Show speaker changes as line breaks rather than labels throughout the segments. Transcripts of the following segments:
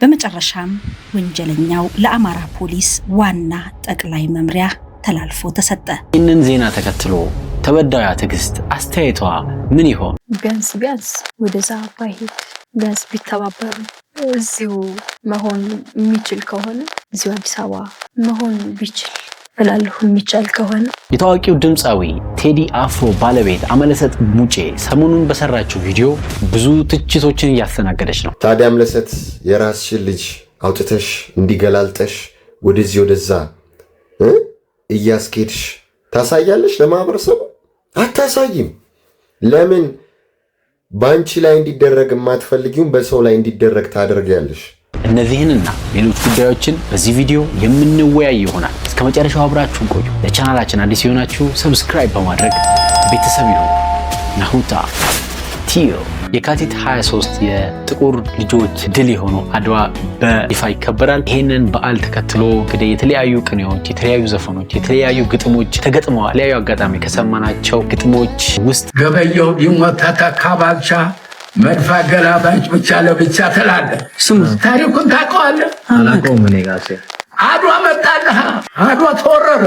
በመጨረሻም ወንጀለኛው ለአማራ ፖሊስ ዋና ጠቅላይ መምሪያ ተላልፎ ተሰጠ።
ይህንን ዜና ተከትሎ ተበዳዩ ትዕግስት አስተያየቷ ምን ይሆን?
ቢያንስ ወደዛ ባይሄድ ቢያንስ ቢተባበሩ እዚሁ መሆን የሚችል ከሆነ እዚሁ አዲስ አበባ መሆን ቢችል እላለሁ። የሚቻል ከሆነ
የታዋቂው ድምፃዊ ቴዲ አፍሮ ባለቤት አመለሰት ሙጬ ሰሞኑን በሰራችው ቪዲዮ ብዙ ትችቶችን እያስተናገደች ነው።
ታዲያ አመለሰት የራስሽን ልጅ አውጥተሽ እንዲገላልጠሽ ወደዚህ ወደዛ እያስኬድሽ ታሳያለሽ ለማህበረሰቡ? አታሳይም። ለምን? ባንቺ ላይ እንዲደረግ የማትፈልጊውን በሰው ላይ እንዲደረግ ታደርጊያለሽ።
እነዚህንና ሌሎች ጉዳዮችን በዚህ ቪዲዮ የምንወያይ ይሆናል። እስከ መጨረሻው አብራችሁን ቆዩ። ለቻናላችን አዲስ የሆናችሁ ሰብስክራይብ በማድረግ ቤተሰብ ይሁኑ። ናሁታ ቲዮ የካቲት 23 የጥቁር ልጆች ድል የሆነው አድዋ በይፋ ይከበራል። ይህንን በዓል ተከትሎ እንግዲህ የተለያዩ ቅኔዎች፣ የተለያዩ ዘፈኖች፣ የተለያዩ ግጥሞች ተገጥመዋል። የተለያዩ አጋጣሚ ከሰማናቸው ግጥሞች ውስጥ
ገበየሁ ቢሞት ተተካ ባልቻ መድፋ ገላባጭ ብቻ ለብቻ ትላለህ። ታሪኩን ታውቀዋለህ?
አላውቀውም። እኔ ጋር
አድዋ መጣልህ። አድዋ ተወረረ።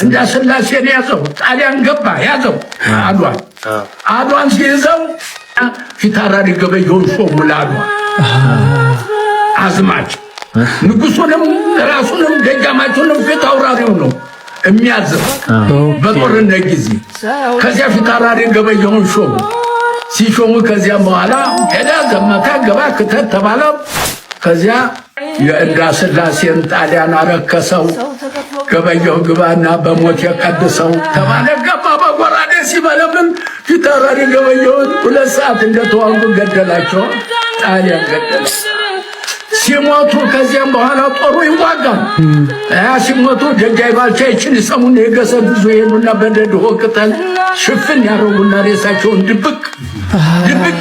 እንዳ ስላሴን ያዘው፣ ጣሊያን ገባ ያዘው። አድዋን ሲይዘው ፊታውራሪ ገበየሁን ሾሙ ለአድዋ አዝማች። ንጉሱንም ራሱንም ደጃማቹንም ፊታውራሪው ነው የሚያዘው በጦርነት ጊዜ። ከዚያ ፊታውራሪ ገበየሁን ሾሙ። ሲሾሙ ከዚያ በኋላ ሄዳ ዘመታ ገባ ክተት ተባለ። ከዚያ የእንዳ ስላሴን ጣሊያን አረከሰው። ገበየሁ ግባና በሞት የቀድሰው ተባለ። ገባ በጎራዴ ሲበለምን ፊታውራሪ ገበየሁን 2 ሰዓት እንደተዋጉ ገደላቸው። ጣሊያን ገደለ። ሲሞቱ ከዚያም በኋላ ጦሩ ይዋጋል። ሲሞቱ ደጃይ ባልቻ ይችን ሰሙን የገሰብዙ ሄዱና በደድሆ ቅጠል ሽፍን ያረጉና ሬሳቸውን ድብቅ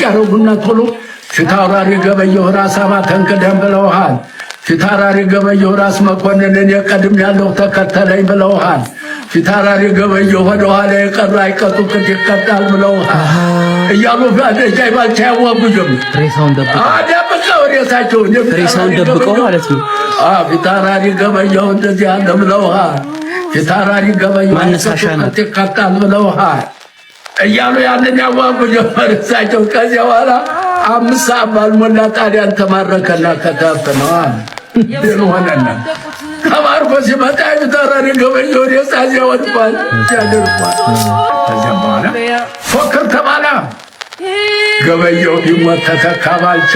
ያረጉና ቶሎ ፊታውራሪ ገበየሁ ራስ አባተን ቅደም ብለውሃል። ፊታውራሪ ገበየሁ ራስ መኮንንን የቀድም ያለው ተከተለኝ ብለውሃል። ፊታውራሪ ገበየሁ ወደኋላ የቀሩ አይቀጡ ቅጥ ይቀጣል ብለውሃል እያሉ ደጃይ ባልቻ ያዋጉ ጀመር። ሬሳውን ደብቀው ማለት ነው። ፊታውራሪ ገበየሁ እንደዚህ ያለ ብለውሃል። ፊታውራሪ ገበየሁ ቅጥ ይቀጣል ብለውሃል እያሉ ያንን ያዋጉ ጀመር እሳቸው። ከዚያ በኋላ 5 ሰዓት ባልሞላ ጣሊያን ተማረከና ከተፈነዋል። ድል ሆነና ተማርኮ ሲመጣ ፊታውራሪ ገበየሁ ሬሳ ወጥቷል ያደርጓል። ከዚያ በኋላ ፎክር ተባለ። ገበየሁ ቢሞት ተተካ ባልቻ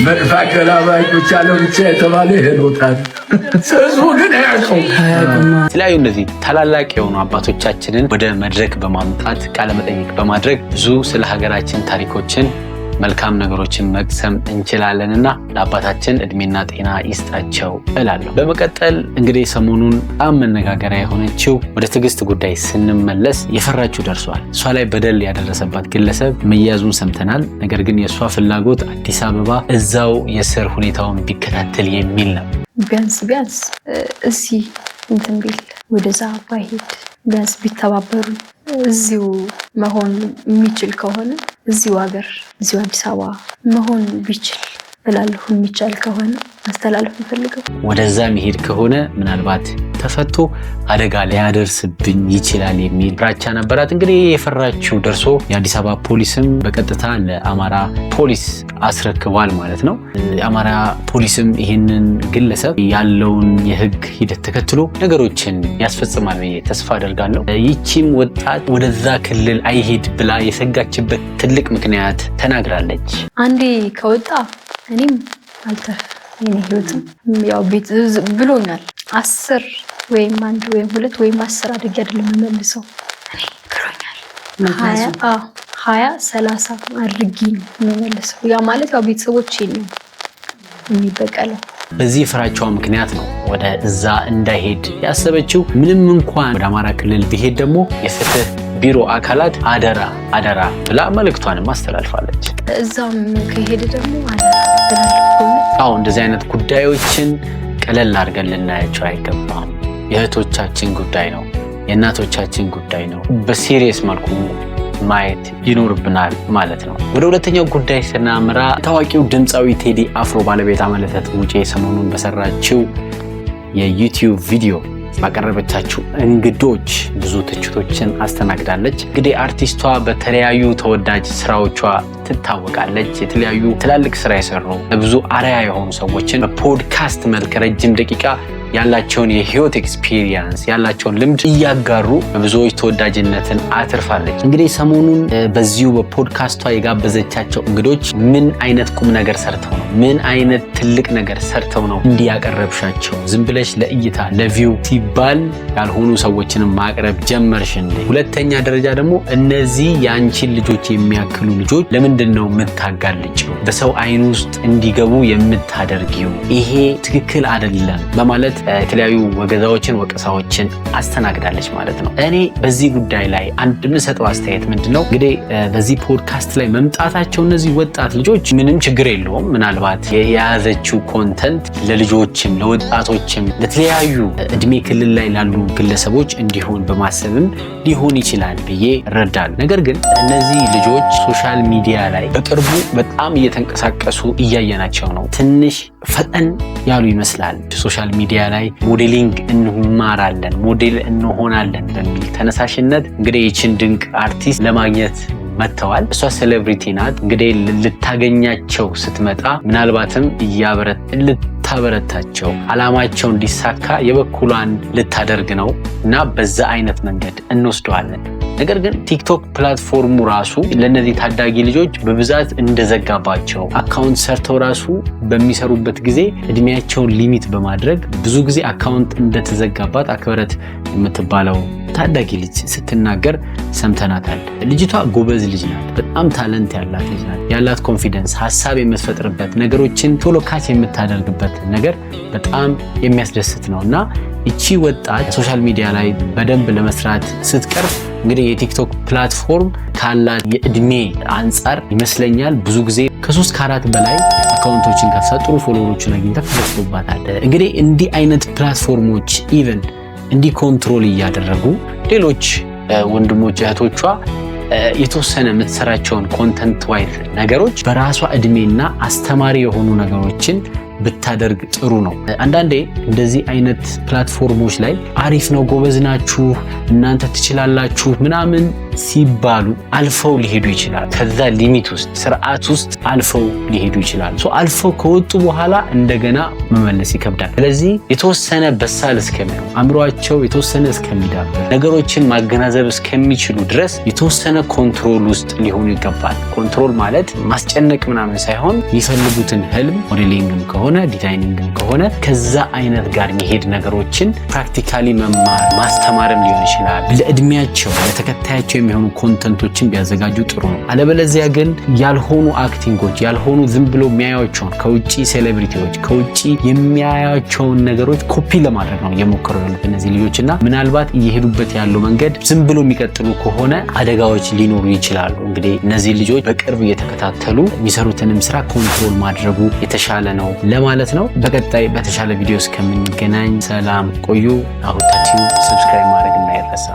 መድፋ ገላባጭ ብቻ ለብቻ የተባለ ይሄዱታል። ህዝቡ ግን አያውቀውም።
የተለያዩ እንደዚህ ታላላቅ የሆኑ አባቶቻችንን ወደ መድረክ በማምጣት ቃለመጠይቅ በማድረግ ብዙ ስለ ሀገራችን ታሪኮችን መልካም ነገሮችን መቅሰም እንችላለንና ለአባታችን እድሜና ጤና ይስጣቸው እላለሁ። በመቀጠል እንግዲህ ሰሞኑን በጣም መነጋገሪያ የሆነችው ወደ ትዕግስት ጉዳይ ስንመለስ የፈራችው ደርሷል። እሷ ላይ በደል ያደረሰባት ግለሰብ መያዙን ሰምተናል። ነገር ግን የእሷ ፍላጎት አዲስ አበባ እዛው የስር ሁኔታውን ቢከታተል የሚል ነው።
ቢያንስ እዚህ እንትን ቢል ወደዛ ባይሄድ ቢያንስ ቢተባበሩ እዚሁ መሆን የሚችል ከሆነ እዚሁ ሀገር እዚሁ አዲስ አበባ መሆን ቢችል እላለሁ። የሚቻል ከሆነ ማስተላለፍ ፈልገው
ወደዛ መሄድ ከሆነ ምናልባት ተፈቶ አደጋ ሊያደርስብኝ ይችላል የሚል ፍራቻ ነበራት። እንግዲህ የፈራችው ደርሶ የአዲስ አበባ ፖሊስም በቀጥታ ለአማራ ፖሊስ አስረክቧል ማለት ነው። የአማራ ፖሊስም ይህንን ግለሰብ ያለውን የህግ ሂደት ተከትሎ ነገሮችን ያስፈጽማል ብዬ ተስፋ አደርጋለሁ። ይቺም ወጣት ወደዛ ክልል አይሄድ ብላ የሰጋችበት ትልቅ ምክንያት ተናግራለች።
አንዴ ከወጣ እኔም አልተርፍ የኔ ህይወትም ያው ቤት ብሎኛል። 10 ወይም 1 ወይም 2 ወይም 10 አድርጌ አይደለም የምመልሰው እኔ ብሎኛል። 20-30 አድርጌ ነው የምመልሰው። ያ ማለት ያው ቤተሰቦቼ ነው የሚበቀለው።
በዚህ ፍራቻዋ ምክንያት ነው ወደ እዛ እንዳይሄድ ያሰበችው። ምንም እንኳን ወደ አማራ ክልል ቢሄድ ደግሞ የፍትህ ቢሮ አካላት አደራ ብላ መልእክቷንም አስተላልፋለች።
እዛም ከሄደ ደግሞ አደራ
እንደዚህ አይነት ጉዳዮችን ቀለል አድርገን ልናያቸው አይገባም። የእህቶቻችን ጉዳይ ነው፣ የእናቶቻችን ጉዳይ ነው። በሲሪየስ መልኩ ማየት ይኖርብናል ማለት ነው። ወደ ሁለተኛው ጉዳይ ስናምራ ታዋቂው ድምፃዊ ቴዲ አፍሮ ባለቤት አመለሰት ሙጬ ሰሞኑን በሰራችው የዩቲዩብ ቪዲዮ ባቀረበቻቸው እንግዶች ብዙ ትችቶችን አስተናግዳለች። እንግዲህ አርቲስቷ በተለያዩ ተወዳጅ ስራዎቿ ትታወቃለች። የተለያዩ ትላልቅ ስራ የሰሩ ለብዙ አርአያ የሆኑ ሰዎችን በፖድካስት መልክ ረጅም ደቂቃ ያላቸውን የህይወት ኤክስፒሪየንስ ያላቸውን ልምድ እያጋሩ በብዙዎች ተወዳጅነትን አትርፋለች። እንግዲህ ሰሞኑን በዚሁ በፖድካስቷ የጋበዘቻቸው እንግዶች ምን አይነት ቁም ነገር ሰርተው ነው፣ ምን አይነት ትልቅ ነገር ሰርተው ነው እንዲያቀረብሻቸው? ዝም ብለሽ ለእይታ ለቪው ሲባል ያልሆኑ ሰዎችንም ማቅረብ ጀመርሽ እንዴ? ሁለተኛ ደረጃ ደግሞ እነዚህ የአንቺን ልጆች የሚያክሉ ልጆች ለምንድን ነው የምታጋልጪው? በሰው አይን ውስጥ እንዲገቡ የምታደርጊው? ይሄ ትክክል አይደለም በማለት የተለያዩ ወገዛዎችን ወቀሳዎችን አስተናግዳለች ማለት ነው። እኔ በዚህ ጉዳይ ላይ አንድ የምሰጠው አስተያየት ምንድነው እንግዲህ በዚህ ፖድካስት ላይ መምጣታቸው እነዚህ ወጣት ልጆች ምንም ችግር የለውም። ምናልባት የያዘችው ኮንተንት ለልጆችም ለወጣቶችም ለተለያዩ እድሜ ክልል ላይ ላሉ ግለሰቦች እንዲሆን በማሰብም ሊሆን ይችላል ብዬ እረዳለሁ። ነገር ግን እነዚህ ልጆች ሶሻል ሚዲያ ላይ በቅርቡ በጣም እየተንቀሳቀሱ እያየናቸው ነው። ትንሽ ፈጠን ያሉ ይመስላል። ሶሻል ሚዲያ ላይ ሞዴሊንግ እንማራለን፣ ሞዴል እንሆናለን በሚል ተነሳሽነት እንግዲህ ይችን ድንቅ አርቲስት ለማግኘት መጥተዋል። እሷ ሴሌብሪቲ ናት። እንግዲህ ልታገኛቸው ስትመጣ ምናልባትም ልታበረታቸው አላማቸው እንዲሳካ የበኩሏን ልታደርግ ነው እና በዛ አይነት መንገድ እንወስደዋለን። ነገር ግን ቲክቶክ ፕላትፎርሙ ራሱ ለነዚህ ታዳጊ ልጆች በብዛት እንደዘጋባቸው አካውንት ሰርተው ራሱ በሚሰሩበት ጊዜ እድሜያቸውን ሊሚት በማድረግ ብዙ ጊዜ አካውንት እንደተዘጋባት አክብረት የምትባለው ታዳጊ ልጅ ስትናገር ሰምተናታል። ልጅቷ ጎበዝ ልጅ ናት። በጣም ታለንት ያላት ልጅ ናት። ያላት ኮንፊደንስ፣ ሀሳብ የምትፈጥርበት ነገሮችን ቶሎ ካች የምታደርግበት ነገር በጣም የሚያስደስት ነው እና እቺ ወጣት ሶሻል ሚዲያ ላይ በደንብ ለመስራት ስትቀርብ እንግዲህ የቲክቶክ ፕላትፎርም ካላት የእድሜ አንጻር ይመስለኛል ብዙ ጊዜ ከ3 ከ4 በላይ አካውንቶችን ከፍታ ጥሩ ፎሎወሮችን አግኝታ ተፈጥሮባታል። እንግዲህ እንዲህ አይነት ፕላትፎርሞች ኢቨን እንዲህ ኮንትሮል እያደረጉ ሌሎች ወንድሞች እህቶቿ የተወሰነ የምትሰራቸውን ኮንተንት ዋይዝ ነገሮች በራሷ እድሜና አስተማሪ የሆኑ ነገሮችን ብታደርግ ጥሩ ነው። አንዳንዴ እንደዚህ አይነት ፕላትፎርሞች ላይ አሪፍ ነው፣ ጎበዝ ናችሁ፣ እናንተ ትችላላችሁ ምናምን ሲባሉ አልፈው ሊሄዱ ይችላል። ከዛ ሊሚት ውስጥ ስርዓት ውስጥ አልፈው ሊሄዱ ይችላል። አልፈው ከወጡ በኋላ እንደገና መመለስ ይከብዳል። ስለዚህ የተወሰነ በሳል እስከሚሆኑ አእምሯቸው የተወሰነ እስከሚዳብር ነገሮችን ማገናዘብ እስከሚችሉ ድረስ የተወሰነ ኮንትሮል ውስጥ ሊሆኑ ይገባል። ኮንትሮል ማለት ማስጨነቅ ምናምን ሳይሆን የሚፈልጉትን ህልም ሞዴሊንግም ከሆነ ዲዛይኒንግም ከሆነ ከዛ አይነት ጋር የሚሄድ ነገሮችን ፕራክቲካሊ መማር ማስተማርም ሊሆን ይችላል። ለእድሜያቸው ለተከታያቸው የሚሆኑ ኮንተንቶችን ቢያዘጋጁ ጥሩ ነው። አለበለዚያ ግን ያልሆኑ አክቲንጎች ያልሆኑ ዝም ብሎ የሚያዩቸውን ከውጪ ሴሌብሪቲዎች ከውጪ የሚያዩቸውን ነገሮች ኮፒ ለማድረግ ነው እየሞከሩ ያሉት እነዚህ ልጆችና ምናልባት እየሄዱበት ያለው መንገድ ዝም ብሎ የሚቀጥሉ ከሆነ አደጋዎች ሊኖሩ ይችላሉ። እንግዲህ እነዚህ ልጆች በቅርብ እየተከታተሉ የሚሰሩትንም ስራ ኮንትሮል ማድረጉ የተሻለ ነው ለማለት ነው። በቀጣይ በተሻለ ቪዲዮ እስከምንገናኝ ሰላም ቆዩ። ናሁታ ቲዩብ ሰብስክራይብ ማድረግ እንዳይረሳ።